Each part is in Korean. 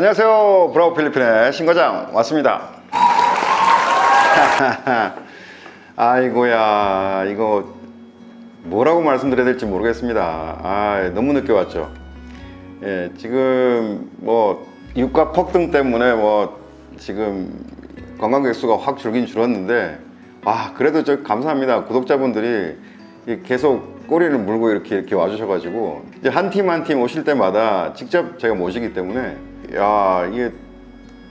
안녕하세요. 브라보 필리핀의 신과장 왔습니다. 아이고야, 이거 뭐라고 말씀드려야 될지 모르겠습니다. 너무 늦게 왔죠. 예, 지금 뭐 유가 폭등 때문에 지금 관광객 수가 확 줄긴 줄었는데, 그래도 저 감사합니다. 구독자분들이 계속 꼬리를 물고 이렇게 와주셔가지고, 이제 한 팀 한 팀 오실 때마다 직접 제가 모시기 때문에, 이게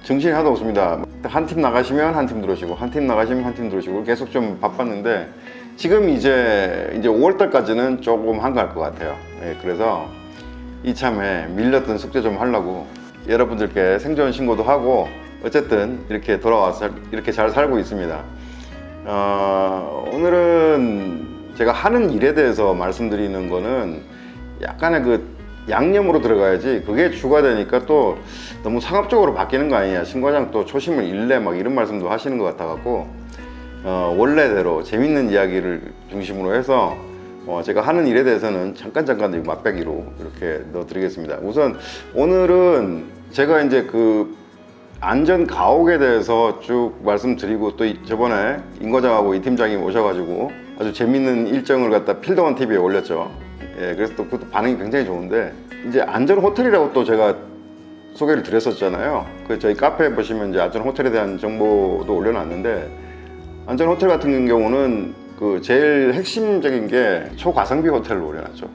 정신이 하나도 없습니다. 한 팀 나가시면 한 팀 들어오시고, 한 팀 나가시면 한 팀 들어오시고, 계속 좀 바빴는데, 지금 이제 5월달까지는 조금 한가할 것 같아요. 예, 그래서 이참에 밀렸던 숙제 좀 하려고 여러분들께 생존 신고도 하고, 어쨌든 이렇게 돌아와서 이렇게 잘 살고 있습니다. 오늘은 제가 하는 일에 대해서 말씀드리는 거는 약간의 그 양념으로 들어가야지, 그게 주가 되니까 또 너무 상업적으로 바뀌는 거 아니냐, 신과장 또 초심을 잃래, 막 이런 말씀도 하시는 것 같아 갖고, 원래대로 재밌는 이야기를 중심으로 해서 제가 하는 일에 대해서는 잠깐 맛배기로 이렇게 넣어드리겠습니다. 우선 오늘은 제가 이제 그 안전 가옥에 대해서 쭉 말씀드리고, 또 저번에 임 과장하고 이 팀장이 오셔가지고 아주 재밌는 일정을 갖다 필더원 TV에 올렸죠. 예, 그래서 또 그것도 반응이 굉장히 좋은데, 이제 안전 호텔이라고 또 제가 소개를 드렸었잖아요. 그 저희 카페에 보시면 이제 안전 호텔에 대한 정보도 올려놨는데, 안전 호텔 같은 경우는 그 제일 핵심적인 게 초가성비 호텔로 올려놨죠.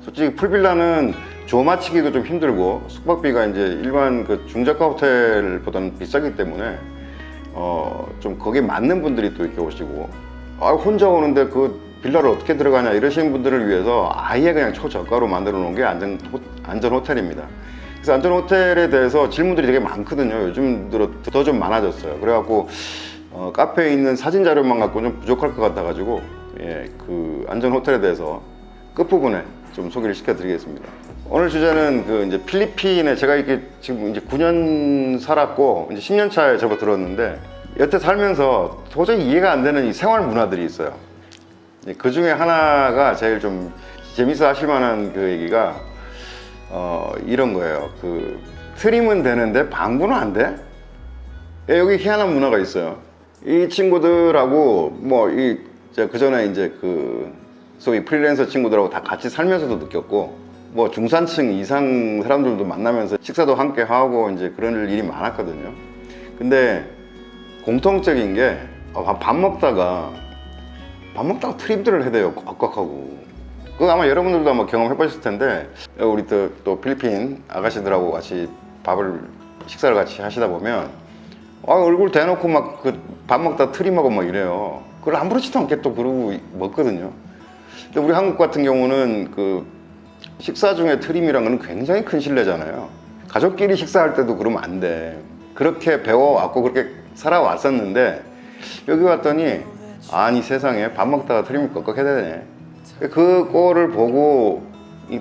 솔직히 풀빌라는 조 맞추기도 좀 힘들고, 숙박비가 이제 일반 그 중저가 호텔보다는 비싸기 때문에 좀 거기에 맞는 분들이 또 이렇게 오시고, 혼자 오는데 그 빌라를 어떻게 들어가냐 이러시는 분들을 위해서 아예 그냥 초저가로 만들어 놓은 게 안전 호텔입니다. 그래서 안전 호텔에 대해서 질문들이 되게 많거든요. 요즘 들어 더 좀 많아졌어요. 그래갖고 카페에 있는 사진 자료만 갖고 좀 부족할 것 같아 가지고, 그 안전 호텔에 대해서 끝부분에 좀 소개를 시켜드리겠습니다. 오늘 주제는 그 이제 필리핀에 제가 이렇게 지금 이제 9년 살았고, 이제 10년 차에 접어들었는데, 여태 살면서 도저히 이해가 안 되는 이 생활 문화들이 있어요. 그 중에 하나가 제일 좀 재밌어 하실 만한 그 얘기가 이런 거예요. 그 트림은 되는데 방구는 안 돼? 여기 희한한 문화가 있어요. 이 친구들하고 그 전에 이제 그 소위 프리랜서 친구들하고 다 같이 살면서도 느꼈고, 중산층 이상 사람들도 만나면서 식사도 함께 하고 이제 그런 일이 많았거든요. 근데 공통적인 게 밥 먹다가 트림들을 해대요. 꽉꽉하고. 그거 아마 여러분들도 아마 경험해 보셨을 텐데, 우리 또 필리핀 아가씨들하고 같이 식사를 같이 하시다 보면 얼굴 대놓고 막 그 밥 먹다 트림하고 막 이래요. 그걸 아무렇지도 않게 또 그러고 먹거든요. 근데 우리 한국 같은 경우는 그 식사 중에 트림이란 건 굉장히 큰 신뢰잖아요. 가족끼리 식사할 때도 그러면 안 돼. 그렇게 배워왔고 그렇게 살아왔었는데, 여기 왔더니 아니 세상에 밥 먹다가 트림을 꺽꺽 해야 되네. 그 꼴을 보고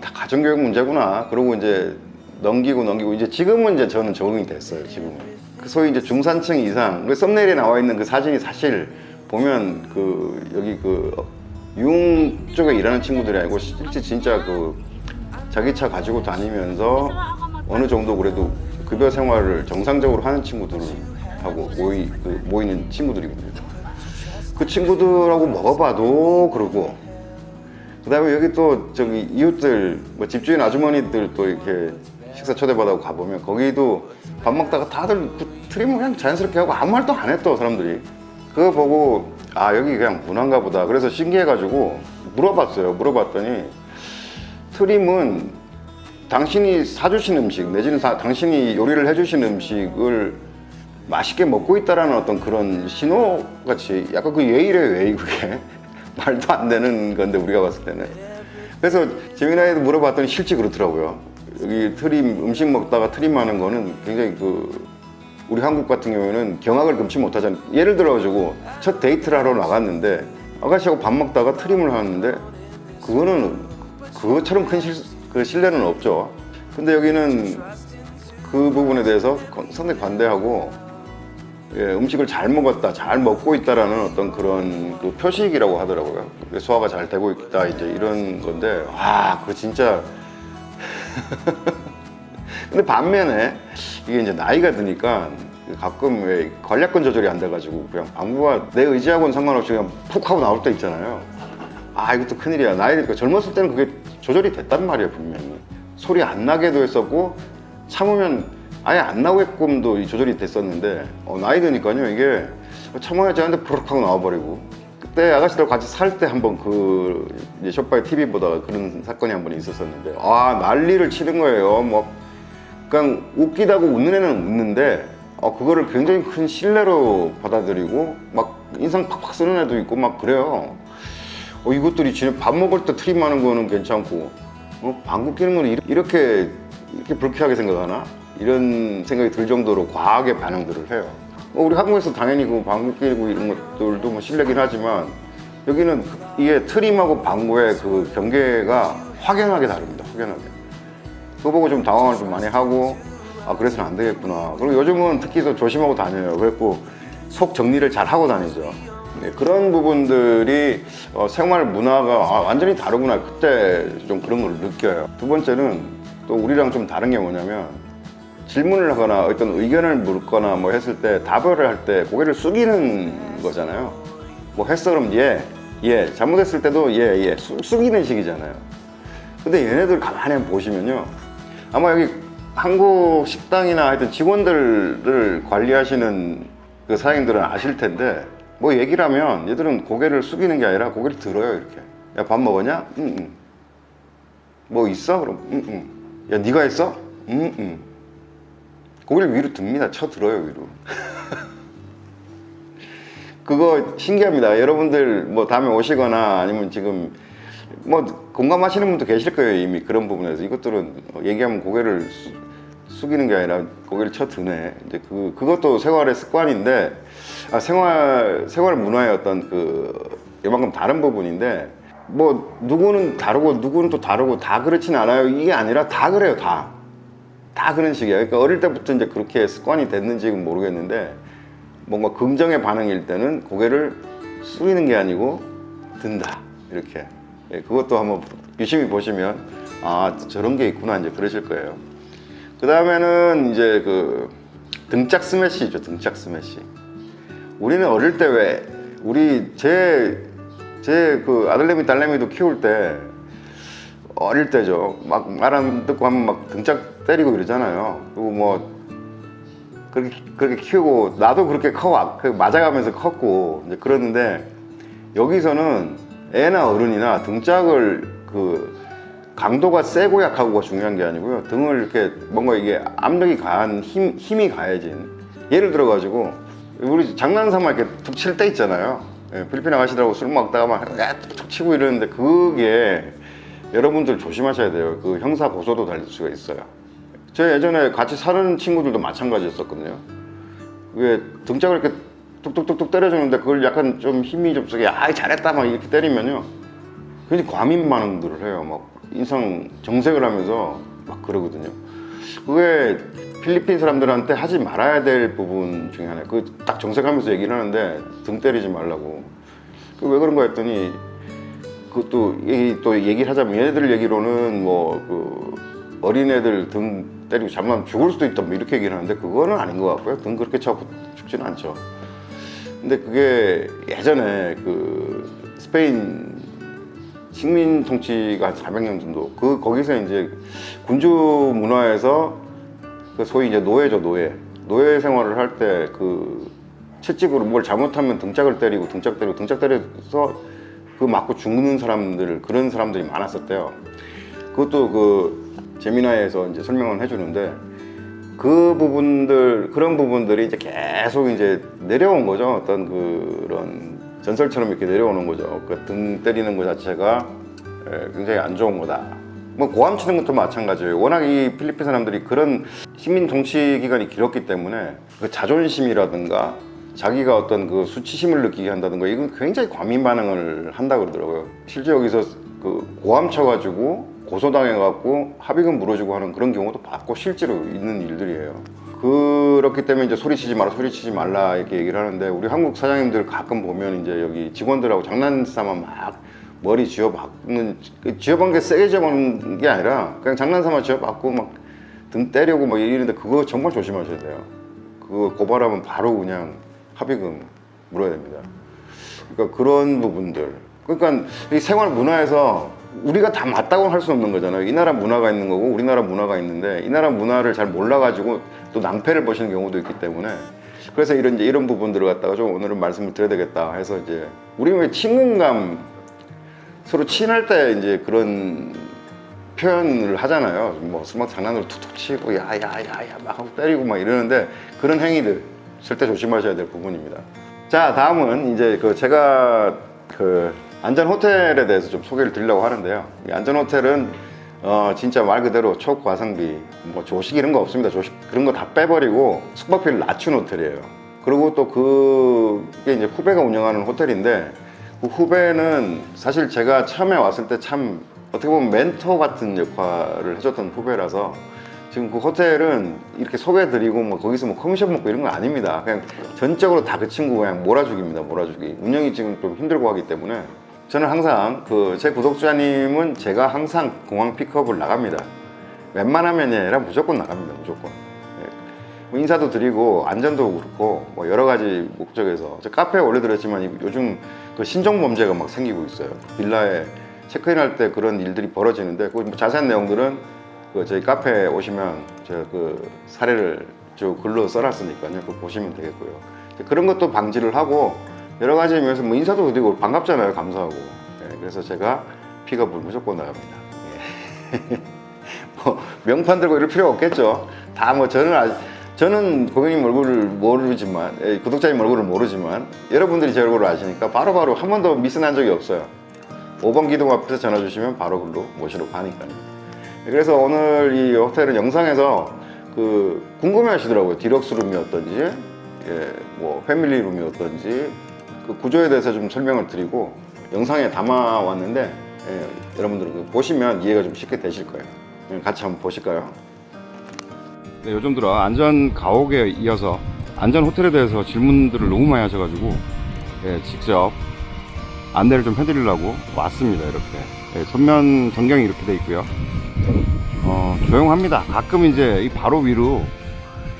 다 가정교육 문제구나. 그러고 이제 넘기고 이제 지금은 이제 저는 적응이 됐어요. 지금은 그 소위 이제 중산층 이상, 그 썸네일에 나와 있는 그 사진이 사실 보면 그 여기 그 융 쪽에 일하는 친구들이 아니고 실제 진짜 그 자기 차 가지고 다니면서 어느 정도 그래도 급여 생활을 정상적으로 하는 친구들하고 모이는 친구들이거든요. 그 친구들하고 먹어봐도 그러고, 그 다음에 여기 또 저기 이웃들, 집주인 아주머니들 또 이렇게 식사 초대받아고 가보면 거기도 밥 먹다가 다들 그 트림을 그냥 자연스럽게 하고 아무 말도 안 해, 또 사람들이. 그거 보고 여기 그냥 문화인가 보다. 그래서 신기해가지고 물어봤더니, 트림은 당신이 사주신 음식 내지는 당신이 요리를 해주신 음식을 맛있게 먹고 있다라는 어떤 그런 신호같이, 약간 그 예의래, 그게 말도 안 되는 건데 우리가 봤을 때는. 그래서 재미나게도 물어봤더니 실제 그렇더라고요. 여기 트림, 음식 먹다가 트림하는 거는 굉장히 우리 한국 같은 경우에는 경악을 금치 못하잖아요. 예를 들어가지고 첫 데이트를 하러 나갔는데 아가씨하고 밥 먹다가 트림을 하는데, 그것처럼 큰 신뢰는 없죠. 근데 여기는 그 부분에 대해서 상당히 관대하고, 음식을 잘 먹었다, 잘 먹고 있다라는 어떤 그런 그 표식이라고 하더라고요. 소화가 잘 되고 있다, 이제 이런 건데, 그거 진짜 근데 반면에 이게 이제 나이가 드니까 가끔 왜 관략근 조절이 안 돼가지고 그냥 방구가 내 의지하고는 상관없이 그냥 푹 하고 나올 때 있잖아요. 아, 이것도 큰일이야. 나이 드니까 젊었을 때는 그게 조절이 됐단 말이에요, 분명히. 소리 안 나게도 했었고 참으면 아예 안 나오게끔도 조절이 됐었는데 나이 드니까요 이게 참아야지 하는데 푸르륵 하고 나와버리고. 그때 아가씨들 같이 살 때 한번 그 이제 숏바이 TV 보다가 그런 사건이 한 번 있었었는데 난리를 치는 거예요. 뭐 그냥 웃기다고 웃는 애는 웃는데 그거를 굉장히 큰 신뢰로 받아들이고 막 인상 팍팍 쓰는 애도 있고 막 그래요. 이것들이 진짜 밥 먹을 때 트림하는 거는 괜찮고 방구 끼는 거는 이렇게 불쾌하게 생각하나? 이런 생각이 들 정도로 과하게 반응들을 해요. 우리 한국에서 당연히 그 방구 끼고 이런 것들도 뭐 실례긴 하지만 여기는 이게 트림하고 방구의 그 경계가 확연하게 다릅니다. 확연하게. 그거 보고 좀 당황을 좀 많이 하고 그래서는 안 되겠구나. 그리고 요즘은 특히 더 조심하고 다녀요. 그래갖고 속 정리를 잘 하고 다니죠. 네, 그런 부분들이 생활 문화가 완전히 다르구나. 그때 좀 그런 걸 느껴요. 두 번째는 또 우리랑 좀 다른 게 뭐냐면 질문을 하거나 어떤 의견을 묻거나 뭐 했을 때 답을 할 때 고개를 숙이는 거잖아요. 뭐 했어 그럼 예 잘못했을 때도 예 숙이는 식이잖아요. 근데 얘네들 가만히 한번 보시면요 아마 여기 한국 식당이나 하여튼 직원들을 관리하시는 그 사장님들은 아실 텐데 뭐 얘기를 하면 얘들은 고개를 숙이는 게 아니라 고개를 들어요. 이렇게 야 밥 먹었냐? 뭐 있어? 그럼 야 네가 했어? 고개를 위로 듭니다. 쳐들어요 위로. 그거 신기합니다. 여러분들 뭐 다음에 오시거나 아니면 지금 뭐 공감하시는 분도 계실 거예요. 이미 그런 부분에서 이것들은 얘기하면 고개를 숙이는 게 아니라 고개를 쳐드네. 이제 그것도 생활의 습관인데 생활 문화의 어떤 이만큼 다른 부분인데 뭐 누구는 다르고 누구는 또 다르고 다 그렇진 않아요. 이게 아니라 다 그래요. 다 그런 식이에요. 그러니까 어릴 때부터 이제 그렇게 습관이 됐는지는 모르겠는데 뭔가 긍정의 반응일 때는 고개를 숙이는 게 아니고 든다. 이렇게. 그것도 한번 유심히 보시면 저런 게 있구나 이제 그러실 거예요. 그 다음에는 이제 등짝 스매시죠. 등짝 스매시. 우리는 어릴 때 왜 제 아들내미 딸내미도 키울 때 어릴 때죠. 막 말 안 듣고 하면 막 등짝 때리고 이러잖아요. 그리고 뭐 그렇게 키우고 나도 그렇게 맞아가면서 컸고 이제 그러는데 여기서는 애나 어른이나 등짝을 강도가 세고 약하고가 중요한 게 아니고요. 등을 이렇게 뭔가 이게 압력이 가한 힘이 가해진 예를 들어 가지고 우리 장난삼아 이렇게 툭 칠 때 있잖아요. 필리핀 아가씨들하고 술 먹다가 막 툭 치고 이러는데 그게 여러분들 조심하셔야 돼요. 형사 고소도 달릴 수가 있어요. 제 예전에 같이 사는 친구들도 마찬가지였었거든요. 왜 등짝을 이렇게 뚝뚝뚝뚝 때려주는데 그걸 약간 좀 힘이 좀 세게 잘했다 막 이렇게 때리면요 굉장히 과민 반응들을 해요. 막 인상 정색을 하면서 막 그러거든요. 그게 필리핀 사람들한테 하지 말아야 될 부분 중에 하나예요. 딱 정색하면서 얘기를 하는데 등 때리지 말라고. 왜 그런가 했더니 또 얘기를 하자면 얘네들 얘기로는 어린애들 등 때리고 잘못하면 죽을 수도 있다 뭐 이렇게 얘기를 하는데 그거는 아닌 것 같고요. 등 그렇게 차고 죽지는 않죠. 근데 그게 예전에 스페인 식민 통치가 한 400년 정도 거기서 이제 군주 문화에서 소위 이제 노예죠. 노예 생활을 할 때 채찍으로 뭘 잘못하면 등짝을 때리고 등짝 때려서 맞고 죽는 그런 사람들이 많았었대요. 그것도 재미나에서 이제 설명을 해주는데 그런 부분들이 이제 계속 이제 내려온 거죠. 어떤 그런 전설처럼 이렇게 내려오는 거죠. 등 때리는 것 자체가 굉장히 안 좋은 거다. 뭐 고함 치는 것도 마찬가지예요. 워낙 이 필리핀 사람들이 그런 식민 통치 기간이 길었기 때문에 자존심이라든가 자기가 어떤 수치심을 느끼게 한다든가 이건 굉장히 과민 반응을 한다 그러더라고요. 실제 여기서 고함 쳐가지고 고소당해갖고 합의금 물어주고 하는 그런 경우도 봤고 실제로 있는 일들이에요. 그렇기 때문에 이제 소리치지 말라 이렇게 얘기를 하는데 우리 한국 사장님들 가끔 보면 이제 여기 직원들하고 장난삼아 막 머리 쥐어박는 쥐어박는 게 세게 쥐어박는 게 아니라 그냥 장난삼아 쥐어박고 막 등 때리고 뭐 이러는데 그거 정말 조심하셔야 돼요. 그거 고발하면 바로 그냥 합의금 물어야 됩니다. 그러니까 그런 부분들. 그러니까 이 생활 문화에서 우리가 다 맞다고 할 수 없는 거잖아요. 이 나라 문화가 있는 거고 우리나라 문화가 있는데 이 나라 문화를 잘 몰라가지고 또 낭패를 보시는 경우도 있기 때문에 그래서 이런 부분들을 갖다가 좀 오늘은 말씀을 드려야 되겠다 해서 이제 우리 왜 친근감 서로 친할 때 이제 그런 표현을 하잖아요. 뭐 수막 장난으로 툭툭 치고 야야야야 막 하고 때리고 막 이러는데 그런 행위들 절대 조심하셔야 될 부분입니다. 자, 다음은 이제 제가 안전 호텔에 대해서 좀 소개를 드리려고 하는데요. 이 안전 호텔은 진짜 말 그대로 초과성비, 뭐 조식 이런 거 없습니다. 조식 그런 거 다 빼버리고 숙박비를 낮춘 호텔이에요. 그리고 또 그게 이제 후배가 운영하는 호텔인데 그 후배는 사실 제가 처음에 왔을 때 참 어떻게 보면 멘토 같은 역할을 해줬던 후배라서 지금 그 호텔은 이렇게 소개해드리고 뭐 거기서 뭐 커미션 먹고 이런 거 아닙니다. 그냥 전적으로 다 그 친구 그냥 몰아주기입니다. 몰아주기. 운영이 지금 좀 힘들고 하기 때문에 저는 항상 제 구독자님은 제가 항상 공항 픽업을 나갑니다. 웬만하면이 아니라 무조건 나갑니다. 무조건. 뭐 인사도 드리고 안전도 그렇고 뭐 여러 가지 목적에서 저 카페에 올려드렸지만 요즘 그 신종 범죄가 막 생기고 있어요. 빌라에 체크인할 때 그런 일들이 벌어지는데 그 자세한 내용들은 저희 카페에 오시면 제가 사례를 쭉 글로 써놨으니까요. 그거 보시면 되겠고요. 그런 것도 방지를 하고 여러 가지 의미에서 뭐 인사도 드리고 반갑잖아요. 감사하고. 그래서 제가 픽업을 무조건 나갑니다. 뭐 명판 들고 이럴 필요 없겠죠. 다 뭐 저는 고객님 얼굴을 모르지만 구독자님 얼굴을 모르지만 여러분들이 제 얼굴을 아시니까 바로바로 한 번도 미스난 적이 없어요. 5번 기둥 앞에서 전화 주시면 바로 글로 모시러 가니까요. 그래서 오늘 이 호텔은 영상에서 궁금해 하시더라고요. 디럭스룸이 어떤지, 뭐 패밀리룸이 어떤지 그 구조에 대해서 좀 설명을 드리고 영상에 담아 왔는데 여러분들 보시면 이해가 좀 쉽게 되실 거예요. 같이 한번 보실까요? 네, 요즘 들어 안전 가옥에 이어서 안전 호텔에 대해서 질문들을 너무 많이 하셔가지고 직접 안내를 좀 해드리려고 왔습니다. 이렇게 전면 전경이 이렇게 돼 있고요. 조용합니다. 가끔 이제 이 바로 위로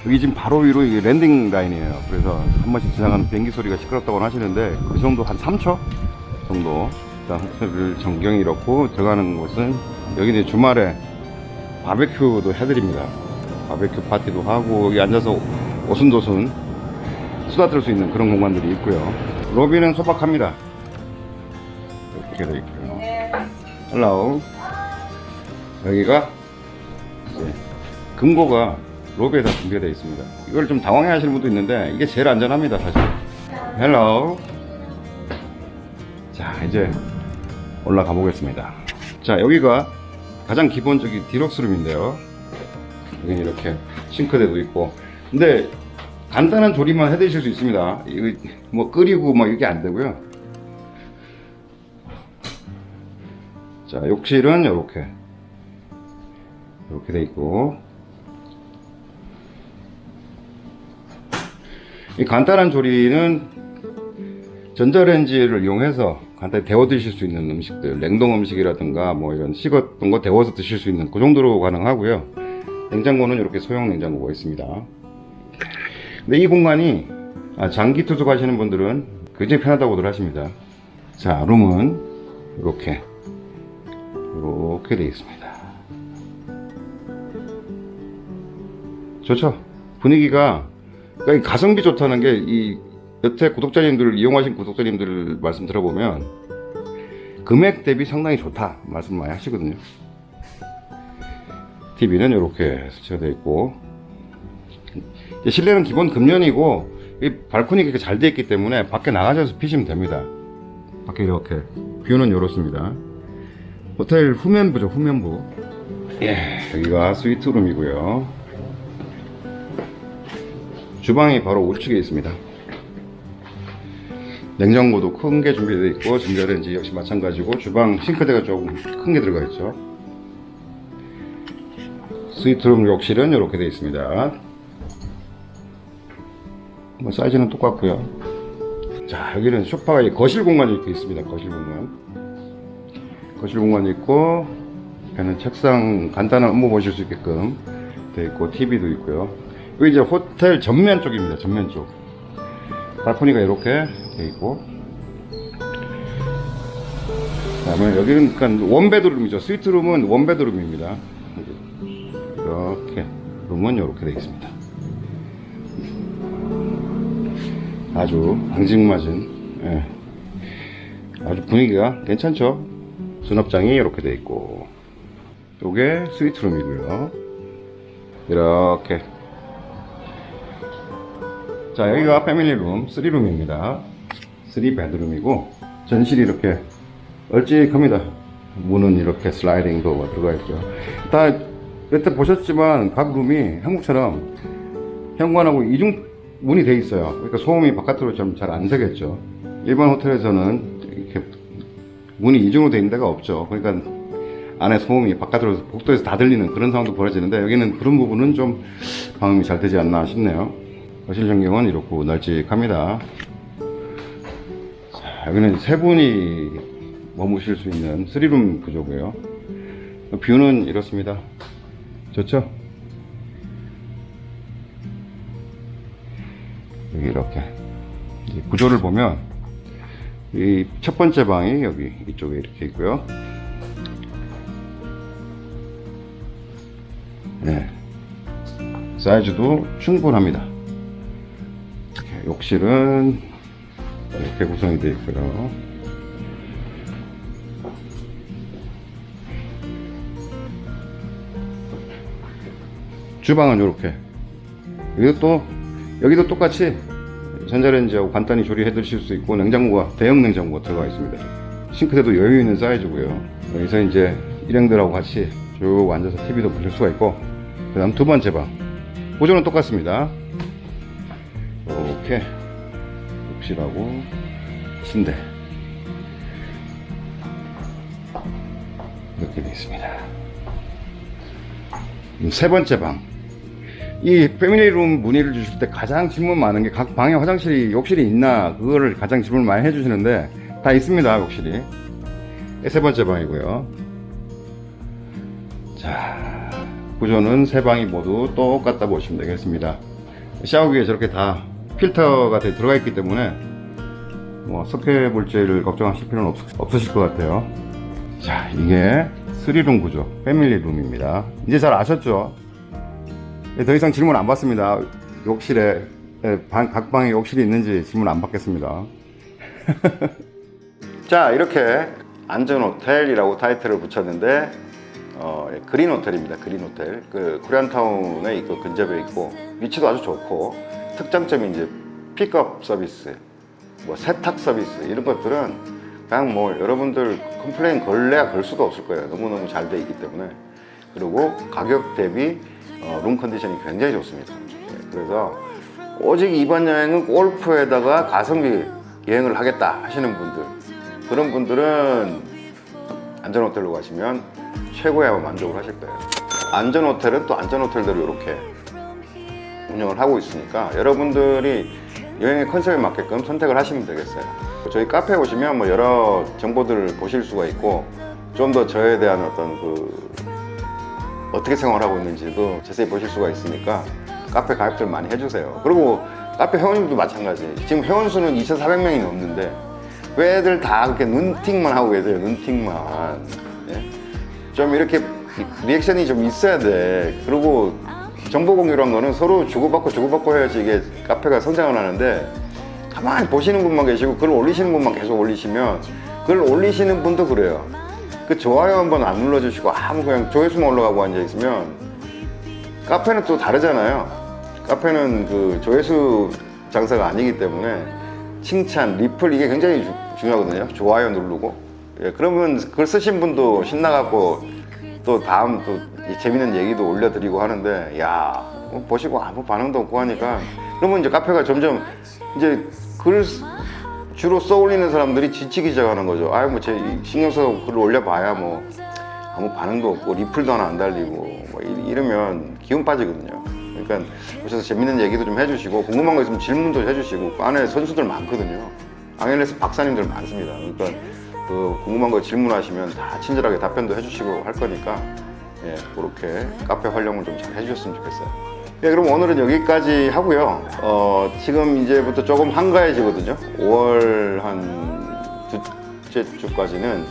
여기 지금 바로 위로 이게 랜딩 라인이에요. 그래서 한 번씩 지나가는 비행기 소리가 시끄럽다고 하시는데 그 정도 한 3초 정도 일단 호텔 전경이 이렇고 들어가는 곳은 여기 이제 주말에 바베큐도 해드립니다. 바베큐 파티도 하고 여기 앉아서 오순도순 수다 떨 수 있는 그런 공간들이 있고요. 로비는 소박합니다. 이렇게 되어 있고요. 헬로. 여기가 이제 금고가 로비에 다 준비되어 있습니다. 이걸 좀 당황해 하시는 분도 있는데 이게 제일 안전합니다. 사실. 헬로. 자, 이제 올라가 보겠습니다. 자, 여기가 가장 기본적인 디럭스룸인데요. 여기 이렇게 싱크대도 있고. 근데 간단한 조리만 해드실 수 있습니다. 이거 뭐 끓이고 뭐 이게 안 되고요. 자, 욕실은 이렇게 돼 있고. 이 간단한 조리는 전자레인지를 이용해서 간단히 데워 드실 수 있는 음식들, 냉동 음식이라든가 뭐 이런 식었던 거 데워서 드실 수 있는 그 정도로 가능하고요. 냉장고는 이렇게 소형 냉장고가 있습니다. 근데 이 공간이 장기 투숙하시는 분들은 굉장히 편하다고들 하십니다. 자, 룸은 이렇게 되어 있습니다. 좋죠? 분위기가 그러니까 가성비 좋다는 게 이 여태 구독자님들 이용하신 구독자님들 말씀 들어보면 금액 대비 상당히 좋다 말씀 많이 하시거든요. TV는 이렇게 설치가 되어 있고 실내는 기본 금연이고 이 발코니가 잘 되어 있기 때문에 밖에 나가셔서 피시면 됩니다. 밖에 이렇게 뷰는 이렇습니다. 호텔 후면부죠. 후면부. 여기가 스위트룸이고요. 주방이 바로 우측에 있습니다. 냉장고도 큰 게 준비되어 있고 전자레인지 역시 마찬가지고 주방 싱크대가 조금 큰 게 들어가 있죠. 스위트룸 욕실은 이렇게 되어 있습니다. 뭐 사이즈는 똑같고요. 자, 여기는 소파가 거실 공간이 이렇게 있습니다. 거실 공간이 있고 옆에는 책상 간단한 업무 보실 수 있게끔 돼 있고 TV도 있고요. 여기 이제 호텔 전면 쪽입니다. 전면 쪽. 발코니가 이렇게 돼 있고. 그다음에 여기는 그러니까 원베드룸이죠. 스위트룸은 원베드룸입니다. 이렇게 룸은 이렇게 돼 있습니다. 아주 앙증맞은, 예. 아주 분위기가 괜찮죠. 수납장이 이렇게 돼 있고, 요게 스위트룸이고요. 이렇게. 자, 여기가 패밀리룸 3룸입니다 3베드룸이고 전실이 이렇게 얼찍합니다. 문은 이렇게 슬라이딩 도어가 들어가 있고요. 다 여태 보셨지만 각 룸이 한국처럼 현관하고 이중 문이 돼 있어요. 그러니까 소음이 바깥으로 좀 잘 안 새겠죠. 일반 호텔에서는 이렇게 문이 이중으로 돼 있는 데가 없죠. 그러니까 안에 소음이 바깥으로 복도에서 다 들리는 그런 상황도 벌어지는데, 여기는 그런 부분은 좀 방음이 잘 되지 않나 싶네요. 거실 전경은 이렇고 널찍합니다. 자, 여기는 세 분이 머무실 수 있는 3룸 구조고요. 뷰는 이렇습니다. 좋죠? 여기 이렇게 구조를 보면 이 첫 번째 방이 여기 이쪽에 이렇게 있고요. 네, 사이즈도 충분합니다. 욕실은 이렇게 구성이 되어 있고요. 주방은 이렇게. 여기도 똑같이 전자레인지하고 간단히 조리해 드실 수 있고, 냉장고가 대형 냉장고가 들어가 있습니다. 싱크대도 여유 있는 사이즈고요. 여기서 이제 일행들하고 같이 쭉 앉아서 TV도 보실 수가 있고, 그 다음 두 번째 방 구조는 똑같습니다. 이렇게 욕실하고 침대 이렇게 되어 있습니다. 세 번째 방, 이 패밀리룸 문의를 주실 때 가장 질문 많은 게 각 방에 화장실이, 욕실이 있나, 그거를 가장 질문 많이 해주시는데 다 있습니다. 욕실이. 세 번째 방이고요. 자, 구조는 세 방이 모두 똑같다 보시면 되겠습니다. 샤워기에 저렇게 다 필터가 들어가 있기 때문에 뭐 석회 물질을 걱정하실 필요는 없으실 것 같아요. 자, 이게 3룸 구조 패밀리룸입니다. 이제 잘 아셨죠? 더 이상 질문 안 받습니다. 욕실에 각 방에 욕실이 있는지 질문 안 받겠습니다. 자, 이렇게 안전호텔이라고 타이틀을 붙였는데 그린호텔입니다. 그린호텔. 그 코리안타운에 그 근접해 있고, 위치도 아주 좋고, 특장점이 이제 픽업 서비스, 뭐 세탁 서비스, 이런 것들은 그냥 뭐 여러분들 컴플레인 걸래야 걸 수도 없을 거예요. 너무너무 잘 돼 있기 때문에. 그리고 가격 대비 룸 컨디션이 굉장히 좋습니다. 그래서 오직 이번 여행은 골프에다가 가성비 여행을 하겠다 하시는 분들, 그런 분들은 안전호텔로 가시면 최고의 만족을 하실 거예요. 안전호텔은 또 안전호텔대로 이렇게 운영을 하고 있으니까 여러분들이 여행의 컨셉에 맞게끔 선택을 하시면 되겠어요. 저희 카페에 오시면 뭐 여러 정보들을 보실 수가 있고, 좀 더 저에 대한 어떤 어떻게 생활하고 있는지도 자세히 보실 수가 있으니까 카페 가입들 많이 해주세요. 그리고 카페 회원님도 마찬가지. 지금 회원 수는 2,400명이 넘는데 왜들 다 그렇게 눈팅만 하고 계세요. 눈팅만. 예? 좀 이렇게 리액션이 좀 있어야 돼. 그리고 정보 공유란 거는 서로 주고받고 해야지 이게 카페가 성장을 하는데, 가만히 보시는 분만 계시고 글 올리시는 분만 계속 올리시면, 글 올리시는 분도 그래요. 그 좋아요 한번 안 눌러주시고 아무 그냥 조회수만 올라가고 앉아있으면, 카페는 또 다르잖아요. 카페는 그 조회수 장사가 아니기 때문에 칭찬, 리플, 이게 굉장히 중요하거든요. 좋아요 누르고. 예, 그러면 글 쓰신 분도 신나갖고 또 다음 또 재밌는 얘기도 올려드리고 하는데, 야, 뭐 보시고 아무 반응도 없고 하니까, 그러면 이제 카페가 점점 이제 글 주로 써 올리는 사람들이 지치기 시작하는 거죠. 아유, 뭐 제 신경 써서 글을 올려봐야 뭐 아무 반응도 없고 리플도 하나 안 달리고 뭐 이러면 기운 빠지거든요. 그러니까 오셔서 재밌는 얘기도 좀 해주시고, 궁금한 거 있으면 질문도 해주시고, 그 안에 선수들 많거든요. 앙헬레스 박사님들 많습니다. 그러니까 그 궁금한 거 질문하시면 다 친절하게 답변도 해주시고 할 거니까 예, 그렇게 카페 활용을 좀 잘 해주셨으면 좋겠어요. 예, 그럼 오늘은 여기까지 하고요. 지금 이제부터 조금 한가해지거든요. 5월 한 둘째 주까지는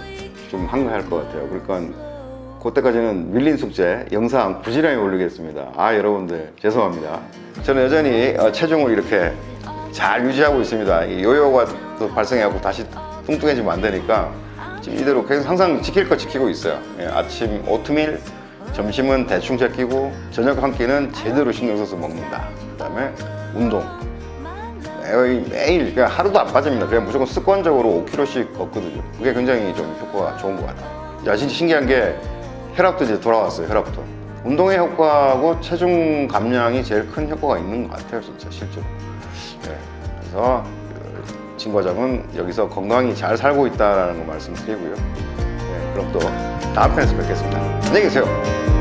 좀 한가할 것 같아요. 그러니까 그때까지는 밀린 숙제 영상 부지런히 올리겠습니다. 여러분들 죄송합니다. 저는 여전히 체중을 이렇게 잘 유지하고 있습니다. 이 요요가 또 발생해갖고 다시 뚱뚱해지면 안 되니까 지금 이대로 계속 항상 지킬 거 지키고 있어요. 예, 아침 오트밀, 점심은 대충 제끼고 저녁 한 끼는 제대로 신경 써서 먹는다. 그 다음에 운동 매일 그냥 하루도 안 빠집니다. 그냥 무조건 습관적으로 5kg씩 걷거든요. 그게 굉장히 좀 효과가 좋은 것 같아요. 야, 진짜 신기한 게 혈압도 이제 돌아왔어요. 혈압도 운동의 효과하고 체중 감량이 제일 큰 효과가 있는 것 같아요. 진짜 실제로. 네, 그래서 진 과장은 여기서 건강히 잘 살고 있다는 거 말씀드리고요. 네, 그럼 또 다음 편에서 뵙겠습니다. 안녕히 계세요.